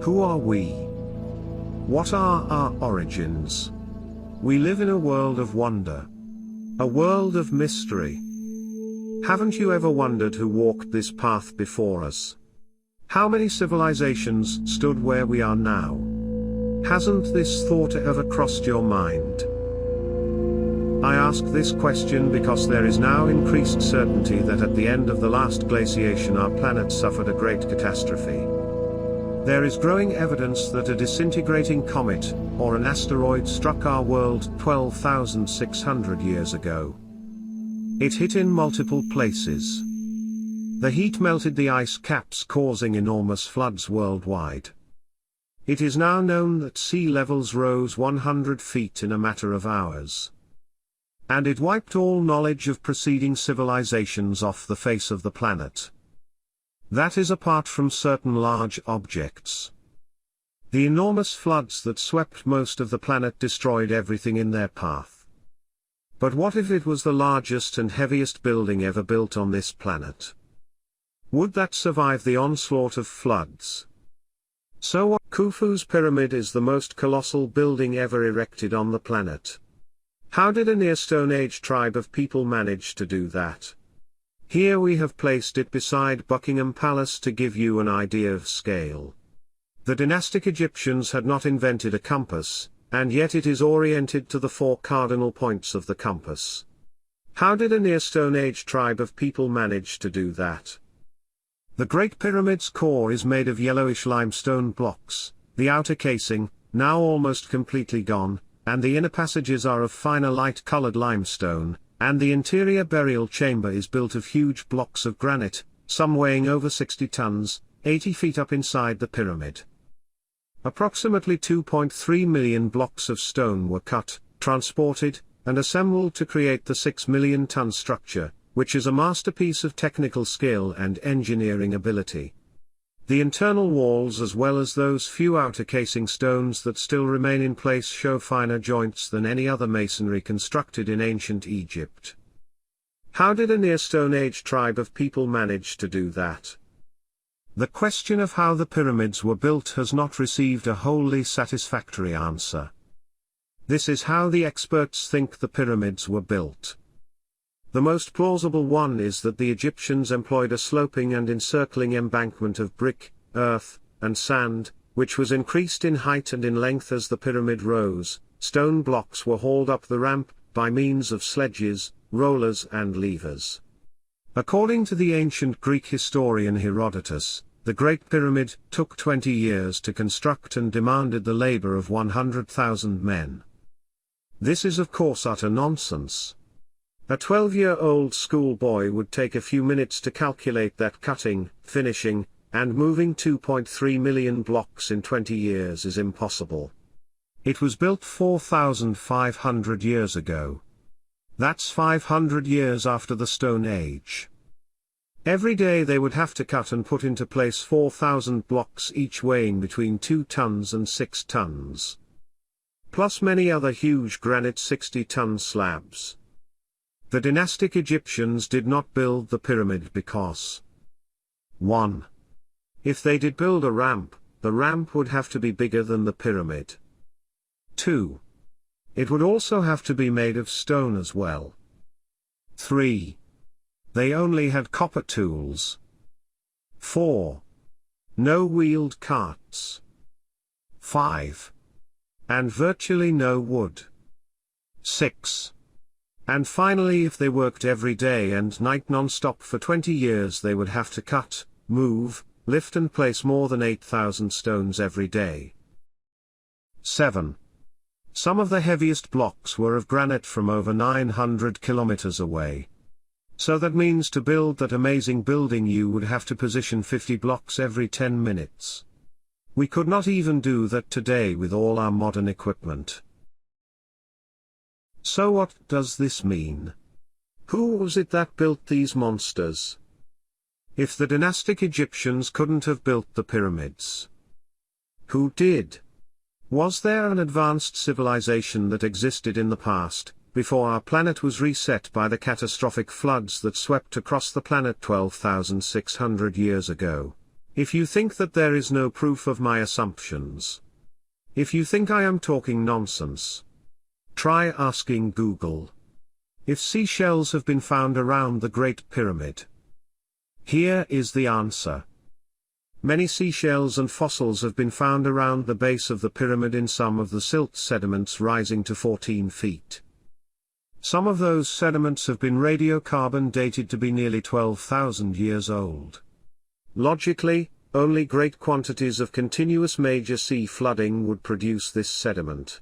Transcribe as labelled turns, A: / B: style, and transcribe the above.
A: Who are we? What are our origins? We live in a world of wonder. A world of mystery. Haven't you ever wondered who walked this path before us? How many civilizations stood where we are now? Hasn't this thought ever crossed your mind? I ask this question because there is now increased certainty that at the end of the last glaciation our planet suffered a great catastrophe. There is growing evidence that a disintegrating comet, or an asteroid, struck our world 12,600 years ago. It hit in multiple places. The heat melted the ice caps, causing enormous floods worldwide. It is now known that sea levels rose 100 feet in a matter of hours. And it wiped all knowledge of preceding civilizations off the face of the planet. That is apart from certain large objects. The enormous floods that swept most of the planet destroyed everything in their path. But what if it was the largest and heaviest building ever built on this planet? Would that survive the onslaught of floods? So what? Khufu's pyramid is the most colossal building ever erected on the planet. How did a near Stone Age tribe of people manage to do that? Here we have placed it beside Buckingham Palace to give you an idea of scale. The dynastic Egyptians had not invented a compass, and yet it is oriented to the 4 cardinal points of the compass. How did a near Stone Age tribe of people manage to do that? The Great Pyramid's core is made of yellowish limestone blocks, the outer casing, now almost completely gone, and the inner passages are of finer light-colored limestone, and the interior burial chamber is built of huge blocks of granite, some weighing over 60 tons, 80 feet up inside the pyramid. Approximately 2.3 million blocks of stone were cut, transported, and assembled to create the 6 million-ton structure, which is a masterpiece of technical skill and engineering ability. The internal walls as well as those few outer casing stones that still remain in place show finer joints than any other masonry constructed in ancient Egypt. How did a near Stone Age tribe of people manage to do that? The question of how the pyramids were built has not received a wholly satisfactory answer. This is how the experts think the pyramids were built. The most plausible one is that the Egyptians employed a sloping and encircling embankment of brick, earth, and sand, which was increased in height and in length as the pyramid rose. Stone blocks were hauled up the ramp by means of sledges, rollers and levers. According to the ancient Greek historian Herodotus, the Great Pyramid took 20 years to construct and demanded the labor of 100,000 men. This is of course utter nonsense. A 12-year-old schoolboy would take a few minutes to calculate that cutting, finishing, and moving 2.3 million blocks in 20 years is impossible. It was built 4,500 years ago. That's 500 years after the Stone Age. Every day they would have to cut and put into place 4,000 blocks, each weighing between 2 tons and 6 tons. Plus many other huge granite 60-ton slabs. The dynastic Egyptians did not build the pyramid because 1. If they did build a ramp, the ramp would have to be bigger than the pyramid. 2. It would also have to be made of stone as well. 3. They only had copper tools. 4. No wheeled carts. 5. And virtually no wood. 6. And finally, if they worked every day and night non-stop for 20 years, they would have to cut, move, lift and place more than 8,000 stones every day. 7. Some of the heaviest blocks were of granite from over 900 kilometers away. So that means to build that amazing building you would have to position 50 blocks every 10 minutes. We could not even do that today with all our modern equipment. So what does this mean? Who was it that built these monsters? If the dynastic Egyptians couldn't have built the pyramids, who did? Was there an advanced civilization that existed in the past, before our planet was reset by the catastrophic floods that swept across the planet 12,600 years ago? If you think that there is no proof of my assumptions, if you think I am talking nonsense, try asking Google if seashells have been found around the Great Pyramid. Here is the answer. Many seashells and fossils have been found around the base of the pyramid in some of the silt sediments rising to 14 feet. Some of those sediments have been radiocarbon dated to be nearly 12,000 years old. Logically, only great quantities of continuous major sea flooding would produce this sediment.